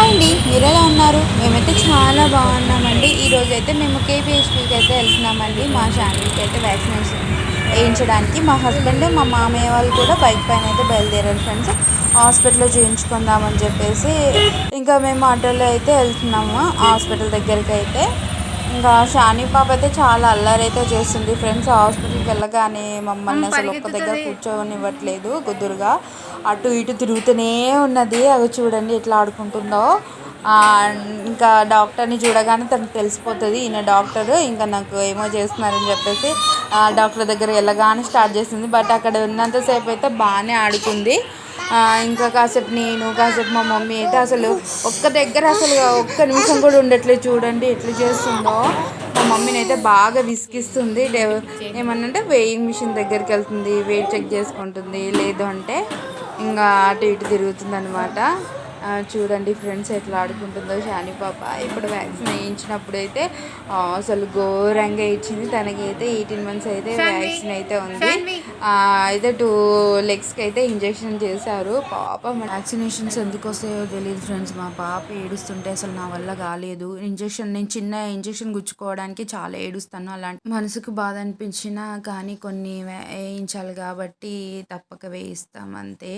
Hi అండి, మీరెలా ఉన్నారు? మేమైతే చాలా బాగున్నామండి. ఈరోజైతే మేము కేపీహెచ్పీకి అయితే వెళ్తున్నామండి. మా శాన్వికి అయితే వ్యాక్సినేషన్ వేయించడానికి. మా హస్బెండ్, మా మామయ్య వాళ్ళు కూడా బైక్ పైన అయితే బయలుదేరారు ఫ్రెండ్స్. హాస్పిటల్లో చూయించుకుందామని చెప్పేసి ఇంకా మేము ఆటోలో అయితే వెళ్తున్నాము హాస్పిటల్ దగ్గరికి అయితే. ఇంకా షాని పాప అయితే చాలా అల్లరైతే చేస్తుంది ఫ్రెండ్స్. హాస్పిటల్కి వెళ్ళగానే మమ్మల్ని అసలు ఒక్క దగ్గర కూర్చోనివ్వట్లేదు, కుదురుగా అటు ఇటు తిరుగుతూనే ఉన్నది. అవి చూడండి ఎట్లా ఆడుకుంటుందో. ఇంకా డాక్టర్ని చూడగానే తనకు తెలిసిపోతుంది ఈయన డాక్టర్, ఇంకా నాకు ఏమో చేస్తున్నారని చెప్పేసి డాక్టర్ దగ్గర వెళ్ళగానే స్టార్ట్ చేసింది. బట్ అక్కడ ఉన్నంతసేపు అయితే బాగానే ఆడుకుంది. ఇంకా కాసేపు నేను, కాసేపు మా మమ్మీ అయితే అసలు ఒక్క దగ్గర అసలు ఒక్క నిమిషం కూడా ఉండట్లేదు. చూడండి ఎట్లా చేస్తుందో. మా మమ్మీని అయితే బాగా విసిగిస్తుంది. ఏమన్నంటే వెయింగ్ మిషన్ దగ్గరికి వెళ్తుంది, వెయిట్ చెక్ చేసుకుంటుంది, లేదు అంటే ఇంకా అటు ఇటు తిరుగుతుంది అనమాట. చూడండి ఫ్రెండ్స్ ఎట్లా ఆడుకుంటుందో షాని పాప. ఇప్పుడు వ్యాక్సిన్ వేయించినప్పుడు అయితే అసలు ఘోరంగా ఇచ్చింది. తనకైతే 18 months అయితే వ్యాక్సిన్ అయితే ఉంది. అయితే 2 legsకి అయితే ఇంజెక్షన్ చేశారు. పాపం వ్యాక్సినేషన్స్ ఎందుకు వస్తాయో తెలియదు ఫ్రెండ్స్. మా పాప ఏడుస్తుంటే అసలు నా వల్ల కాలేదు. నేను చిన్న ఇంజెక్షన్ గుచ్చుకోవడానికి చాలా ఏడుస్తాను. అలాంటి మనసుకు బాధ అనిపించినా కానీ కొన్ని వేయించాలి కాబట్టి తప్పక వేయిస్తాం అంతే.